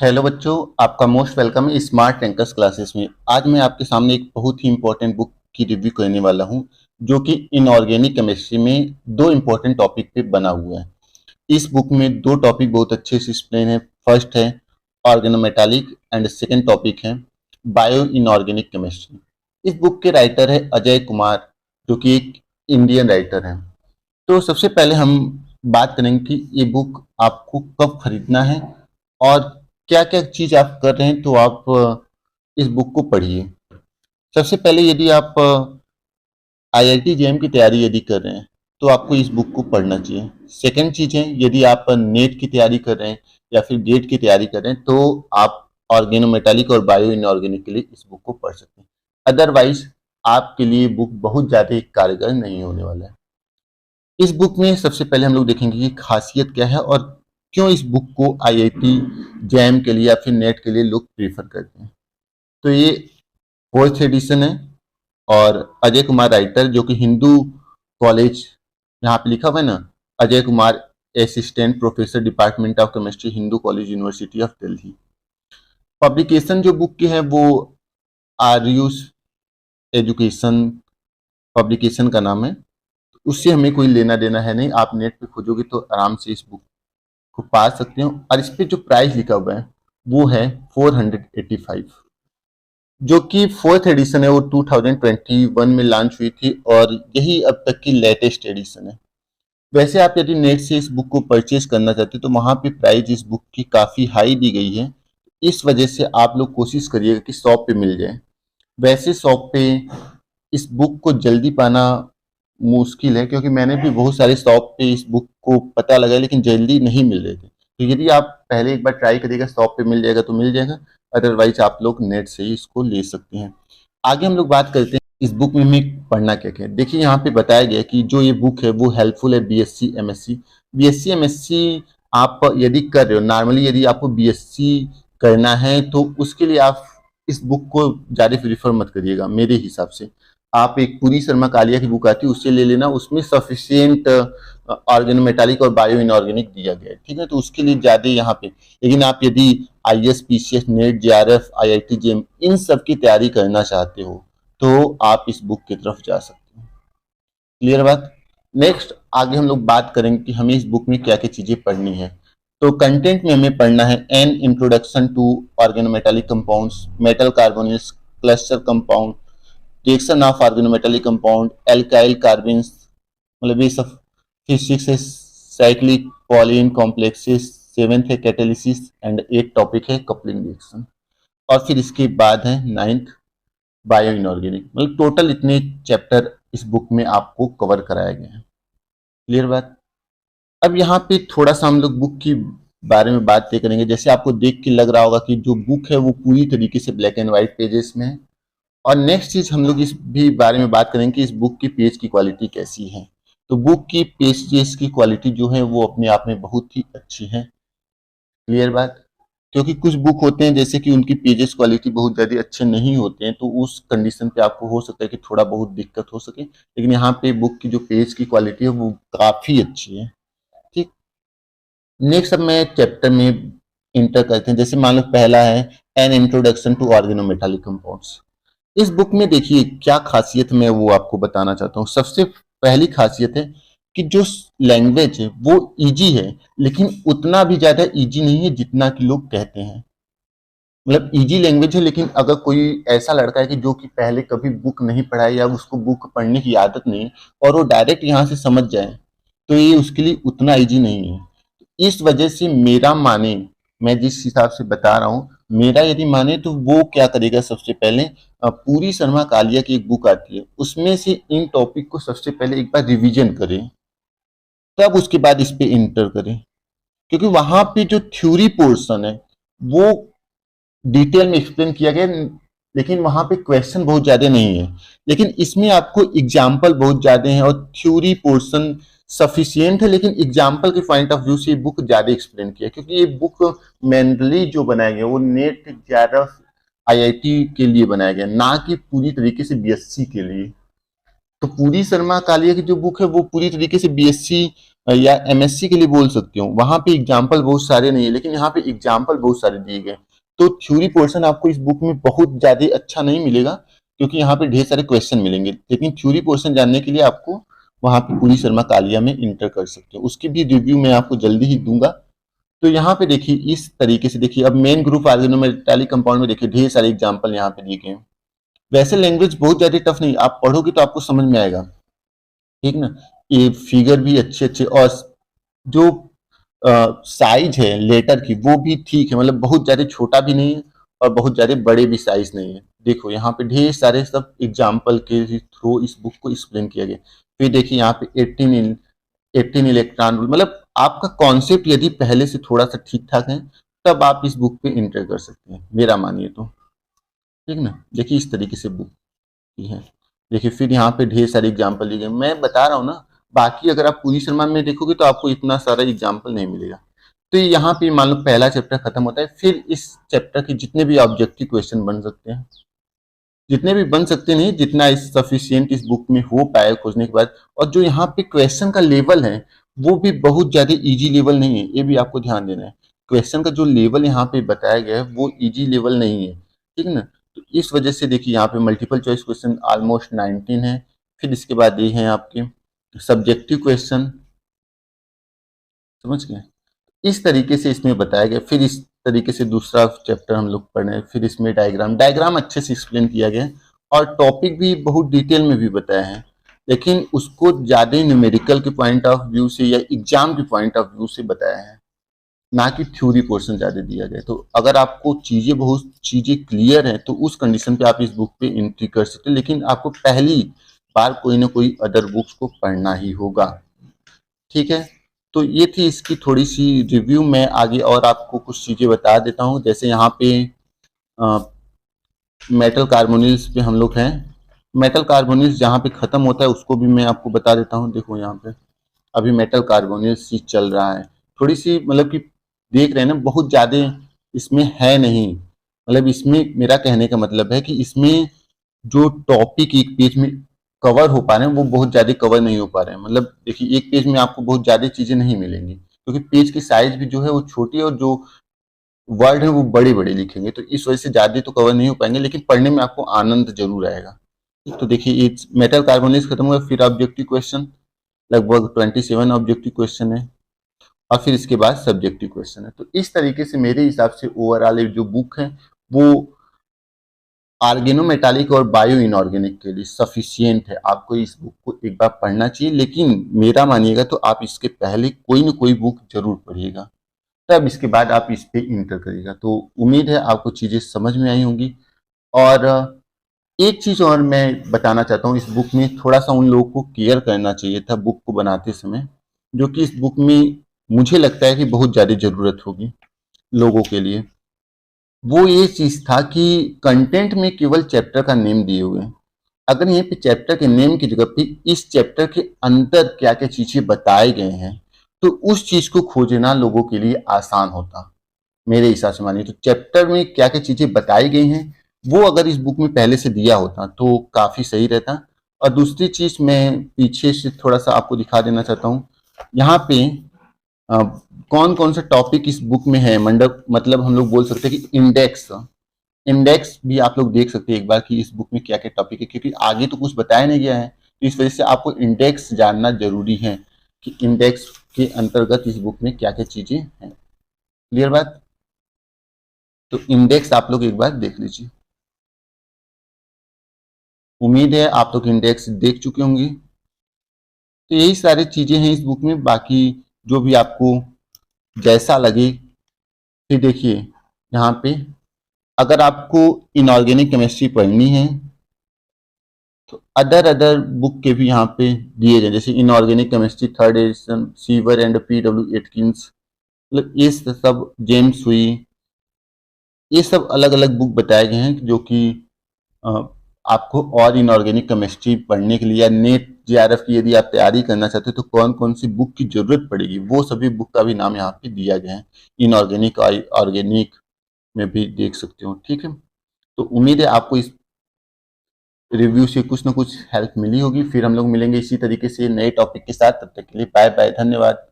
Hello बच्चों, आपका most welcome है स्मार्ट रैंकर्स क्लासेस में। आज मैं आपके सामने एक बहुत ही इंपॉर्टेंट बुक की रिव्यू करने वाला हूं, जो कि इनऑर्गेनिक केमिस्ट्री में दो इंपॉर्टेंट टॉपिक पे बना हुआ है। इस बुक में दो टॉपिक बहुत अच्छे से एक्सप्लेन है। फर्स्ट है ऑर्गेनोमेटालिक एंड सेकेंड टॉपिक है बायो इनऑर्गेनिक केमिस्ट्री। इस बुक के राइटर है अजय कुमार, जो कि एक इंडियन राइटर है। तो सबसे पहले हम बात करेंगे कि ये बुक आपको कब खरीदना है और क्या क्या चीज आप कर रहे हैं तो आप इस बुक को पढ़िए। सबसे पहले यदि आप आईआईटी जेईई की तैयारी यदि कर रहे हैं तो आपको इस बुक को पढ़ना चाहिए। सेकंड चीज है, यदि आप नेट की तैयारी कर रहे हैं या फिर गेट की तैयारी कर रहे हैं तो आप ऑर्गेनोमेटालिक और बायो इनऑर्गेनिक के लिए इस बुक को पढ़ सकते हैं। अदरवाइज आपके लिए बुक बहुत ज्यादा कारगर नहीं होने वाला है। इस बुक में सबसे पहले हम लोग देखेंगे कि खासियत क्या है और क्यों इस बुक को आईआईटी जेईई के लिए या फिर नेट के लिए लोग प्रीफर करते हैं। तो ये फोर्थ एडिशन है और अजय कुमार राइटर, जो कि हिंदू कॉलेज, यहाँ पे लिखा हुआ है ना, Ajay Kumar assistant professor department of chemistry, Hindu college, university of Delhi. Publication जो बुक की है वो आर्यूस एजुकेशन पब्लिकेशन का नाम है। उससे हमें कोई लेना देना है नहीं, आप नेट पे खोजोगे तो आराम से इस बुक को पा सकते हो। और इस पे जो प्राइस लिखा हुआ है वो है 485, जो कि फोर्थ एडिशन है। वो 2021 में लॉन्च हुई थी और यही अब तक की लेटेस्ट एडिशन है। वैसे आप यदि नेट से इस बुक को परचेज करना चाहते हो तो वहां पे प्राइस इस बुक की काफी हाई दी गई है। इस वजह से आप लोग कोशिश करिएगा कि शॉप पे मिल जाए। वैसे शॉप पे इस बुक को जल्दी पाना मुश्किल है, क्योंकि मैंने भी बहुत सारे शॉप पे इस बुक को पता लगा लेकिन जल्दी नहीं मिल रहे थे। तो यदि आप पहले एक बार ट्राई करिएगा, शॉप पे मिल जाएगा तो मिल जाएगा, अदरवाइज आप लोग नेट से ही इसको ले सकते हैं। आगे हम लोग बात करते हैं इस बुक में हमें पढ़ना क्या क्या है। देखिए यहाँ पे बताया गया है कि जो ये बुक है वो हेल्पफुल है बीएससी एमएससी। बीएससी एमएससी आप यदि कर रहे हो, नॉर्मली यदि आपको बीएससी करना है तो उसके लिए आप इस बुक को ज़्यादा प्रीफर मत करिएगा। मेरे हिसाब से आप एक पूरी शर्मा कालिया की बुक आती है उससे ले लेना, उसमें सफिशियंट ऑर्गेनोमेटालिक और बायो इनऑर्गेनिक दिया गया है, ठीक है। तो उसके लिए ज़्यादा यहाँ पे, लेकिन आप यदि IAS PCS NET JRF IIT JEE इन सब की तैयारी करना चाहते हो तो आप इस बुक की तरफ जा सकते हैं। क्लियर बात। नेक्स्ट आगे हम लोग बात करेंगे कि हमें इस बुक में क्या क्या चीजें पढ़नी है। तो कंटेंट में हमें पढ़ना है an introduction to organometallic compounds, metal carbonyls, cluster compound, reaction of organometallic compound, alkyl carbons, मतलब ये सब। फिर सिक्स है साइक्लिक पॉलीन कॉम्प्लेक्सेस, सेवेंथ है कैटालिसिस एंड एक टॉपिक है कपलिंग रिएक्शन। और फिर इसके बाद है नाइन्थ बायो इनऑर्गेनिक। मतलब टोटल इतने चैप्टर इस बुक में आपको कवर कराए गए हैं। क्लियर बात। अब यहाँ पे थोड़ा सा हम लोग बुक की बारे में बात करेंगे। जैसे आपको देख के लग रहा होगा कि जो बुक है वो पूरी तरीके से ब्लैक एंड व्हाइट पेजेस में है। और नेक्स्ट चीज हम लोग इस भी बारे में बात करेंगे कि इस बुक की पेज की क्वालिटी कैसी है। तो बुक की पेजेस की क्वालिटी जो है वो अपने आप में बहुत ही अच्छी है। क्लियर बात। क्योंकि कुछ बुक होते हैं जैसे कि उनकी पेजेस क्वालिटी बहुत ज़्यादा अच्छे नहीं होते हैं, तो उस कंडीशन पे आपको हो सकता है कि थोड़ा बहुत दिक्कत हो सके, लेकिन यहाँ पे बुक की जो पेज की क्वालिटी है वो काफ़ी अच्छी है। ठीक। नेक्स्ट अब मैं चैप्टर में इंटर करते हैं। जैसे मान लो पहला है an introduction to organometallic compounds. इस बुक में देखिए क्या खासियत मैं वो आपको बताना चाहता हूँ। सबसे पहली खासियत है कि जो लैंग्वेज है वो इजी है, लेकिन उतना भी ज्यादा इजी नहीं है जितना कि लोग कहते हैं। मतलब इजी लैंग्वेज है, लेकिन अगर कोई ऐसा लड़का है कि जो कि पहले कभी बुक नहीं पढ़ा है या उसको बुक पढ़ने की आदत नहीं है और वो डायरेक्ट यहाँ से समझ जाए तो ये उसके लिए उतना इजी नहीं है। इस वजह से मेरा माने, मैं जिस हिसाब से बता रहा हूँ, मेरा यदि माने तो वो क्या करेगा, सबसे पहले पूरी शर्मा कालिया की एक बुक आती है उसमें से इन टॉपिक को सबसे पहले एक बार रिवीजन करें, तब उसके बाद इस पे इंटर करें। क्योंकि वहां पे जो थ्योरी पोर्शन है वो डिटेल में एक्सप्लेन किया गया, लेकिन वहां पे क्वेश्चन बहुत ज्यादा नहीं है। लेकिन इसमें आपको एग्जाम्पल बहुत ज्यादा है और थ्योरी पोर्शन सफिशियंट है, लेकिन एग्जाम्पल के पॉइंट ऑफ व्यू से बुक ज्यादा एक्सप्लेन किया, क्योंकि ये बुक मेनली जो बनाया गया वो नेट जेआरएफ आईआईटी के लिए बनाया गया, ना कि पूरी तरीके से बीएससी के लिए। तो पूरी शर्मा कालिया की जो बुक है वो पूरी तरीके से बीएससी या एमएससी के लिए बोल सकते हो, वहां पे एग्जाम्पल बहुत सारे नहीं है, लेकिन यहाँ पे एग्जाम्पल बहुत सारे दिए गए। तो थ्योरी पोर्शन आपको इस बुक में बहुत ज्यादा अच्छा नहीं मिलेगा, क्योंकि यहाँ पे ढेर सारे क्वेश्चन मिलेंगे, लेकिन थ्योरी पोर्शन जानने के लिए आपको वहां पे पूरी शर्मा कालिया में इंटर कर सकते हो। उसकी भी रिव्यू मैं आपको जल्दी ही दूंगा। तो यहाँ पे देखिए इस तरीके से, देखिए अब मेन ग्रुप ऑर्गेनोमेटालिक कंपाउंड में देखिए ढेर सारे एग्जाम्पल यहाँ पे दिए गए हैं। वैसे लैंग्वेज बहुत ज्यादा टफ नहीं, आप पढ़ोगे तो आपको समझ में आएगा, ठीक ना। ये फिगर भी अच्छे अच्छे, और जो साइज है लेटर की वो भी ठीक है, मतलब बहुत ज्यादा छोटा भी नहीं है और बहुत ज्यादा बड़े भी साइज नहीं है। देखो यहाँ पे ढेर सारे सब एग्जाम्पल के थ्रू इस बुक को एक्सप्लेन किया गया। फिर देखिए यहाँ पे 18 इलेक्ट्रॉन रूल, मतलब आपका कॉन्सेप्ट यदि पहले से थोड़ा सा ठीक ठाक है तब आप इस बुक पे इंटर कर सकते हैं, मेरा मानिए तो, ठीक ना। देखिए इस तरीके से बुक की है। देखिए फिर यहाँ पे ढेर सारे एग्जाम्पल दिए गए, मैं बता रहा हूँ ना। बाकी अगर आप पूरी शर्मा में देखोगे तो आपको इतना सारा एग्जाम्पल नहीं मिलेगा। तो यहाँ पे मान लो पहला चैप्टर खत्म होता है, फिर इस चैप्टर के जितने भी ऑब्जेक्टिव क्वेश्चन बन सकते हैं, जितने भी बन सकते नहीं, जितना इस सफिशियंट इस बुक में हो पाए खोजने के बाद। और जो यहाँ पे क्वेश्चन का लेवल है वो भी बहुत ज्यादा इजी लेवल नहीं है, ये भी आपको ध्यान देना है। क्वेश्चन का जो लेवल यहाँ पे बताया गया है वो इजी लेवल नहीं है, ठीक ना। तो इस वजह से देखिए यहाँ पे मल्टीपल चॉइस क्वेश्चन ऑलमोस्ट 19 है। फिर इसके बाद ये है आपके सब्जेक्टिव क्वेश्चन, समझ गए। इस तरीके से इसमें बताया गया। फिर इस तरीके से दूसरा चैप्टर हम लोग पढ़ रहे हैं, फिर इसमें डायग्राम डायग्राम अच्छे से एक्सप्लेन किया गया है, और टॉपिक भी बहुत डिटेल में भी बताया है, लेकिन उसको ज्यादा न्यूमेरिकल के पॉइंट ऑफ व्यू से या एग्जाम के पॉइंट ऑफ व्यू से बताया है, ना कि थ्योरी पोर्शन ज्यादा दिया गया। तो अगर आपको बहुत चीजें क्लियर है तो उस कंडीशन पे आप इस बुक पे एंट्री कर सकते हैं, लेकिन आपको पहली बार कोई ना कोई अदर बुक्स को पढ़ना ही होगा, ठीक है। तो ये थी इसकी थोड़ी सी रिव्यू। मैं आगे और आपको कुछ चीजें बता देता हूँ, जैसे यहाँ पे मेटल कार्बोनिल्स पे हम लोग हैं। मेटल कार्बोनिल्स जहाँ पे खत्म होता है उसको भी मैं आपको बता देता हूँ। देखो यहाँ पे अभी मेटल कार्बोनिल्स ही चल रहा है, थोड़ी सी मतलब कि देख रहे हैं ना, बहुत ज्यादा इसमें है नहीं। मतलब इसमें मेरा कहने का मतलब है कि इसमें जो टॉपिक एक पेज में कवर हो पा रहे हैं वो बहुत ज्यादा कवर नहीं हो पा रहे हैं। मतलब देखिए एक पेज में आपको बहुत ज्यादा चीजें नहीं मिलेंगी, क्योंकि पेज की साइज भी जो है वो छोटी है और जो वर्ड है वो बड़े बड़े लिखेंगे, तो इस वजह से ज्यादा तो कवर नहीं हो पाएंगे, लेकिन पढ़ने में आपको आनंद जरूर आएगा। तो देखिए ये मेटल कार्बोनेट्स खत्म हुआ, फिर ऑब्जेक्टिव क्वेश्चन लगभग 27 ऑब्जेक्टिव क्वेश्चन है, और फिर इसके बाद सब्जेक्टिव क्वेश्चन है। तो इस तरीके से मेरे हिसाब से ओवरऑल जो बुक है वो ऑर्गेनोमेटालिक और बायो इनऑर्गेनिक के लिए सफिशियंट है। आपको इस बुक को एक बार पढ़ना चाहिए, लेकिन मेरा मानिएगा तो आप इसके पहले कोई ना कोई बुक जरूर पढ़िएगा, तब इसके बाद आप इस पे इंटर करिएगा। तो उम्मीद है आपको चीजें समझ में आई होंगी। और एक चीज और मैं बताना चाहता हूँ, इस बुक में थोड़ा सा उन लोगों को केयर करना चाहिए था बुक को बनाते समय, जो कि इस बुक में मुझे लगता है कि बहुत ज्यादा जरूरत होगी लोगों के लिए। वो ये चीज था कि कंटेंट में केवल चैप्टर का नेम दिए हुए हैं। अगर यहाँ पे चैप्टर के नेम की जगह पे इस चैप्टर के अंदर क्या क्या चीजें बताए गए हैं, तो उस चीज को खोजना लोगों के लिए आसान होता, मेरे हिसाब से। मानिए तो चैप्टर में क्या क्या चीजें बताई गई हैं वो अगर इस बुक में पहले से दिया होता तो काफी सही रहता। और दूसरी चीज मैं पीछे से थोड़ा सा आपको दिखा देना चाहता हूँ, यहाँ पे कौन कौन से टॉपिक इस बुक में है। मंडप मतलब हम लोग बोल सकते हैं कि इंडेक्स इंडेक्स भी आप लोग देख सकते हैं एक बार कि इस बुक में क्या क्या टॉपिक है, क्योंकि आगे तो कुछ बताया नहीं गया है, तो इस वजह से आपको इंडेक्स जानना जरूरी है कि इंडेक्स के अंतर्गत इस बुक में क्या क्या चीजें हैं। क्लियर बात। तो इंडेक्स आप लोग एक बार देख लीजिए। उम्मीद है आप लोग इंडेक्स देख चुके होंगे। तो यही सारी चीजें हैं इस बुक में, बाकी जो भी आपको जैसा लगे। फिर देखिए यहाँ पे अगर आपको इनऑर्गेनिक केमिस्ट्री पढ़नी है तो अदर अदर बुक के भी यहाँ पे दिए गए, जैसे inorganic chemistry 3rd edition, Shriver and PW Atkins, मतलब ये सब जेम्स हुई, ये सब अलग अलग बुक बताए गए हैं जो कि आपको और इनऑर्गेनिक केमिस्ट्री पढ़ने के लिए या नेट JRF की यदि आप तैयारी करना चाहते हो तो कौन कौन सी बुक की जरूरत पड़ेगी, वो सभी बुक का भी नाम यहाँ पे दिया गया है। इनऑर्गेनिक और ऑर्गेनिक में भी देख सकते हो, ठीक है। तो उम्मीद है आपको इस रिव्यू से कुछ ना कुछ हेल्प मिली होगी। फिर हम लोग मिलेंगे इसी तरीके से नए टॉपिक के साथ। तब तक के लिए बाय बाय, धन्यवाद।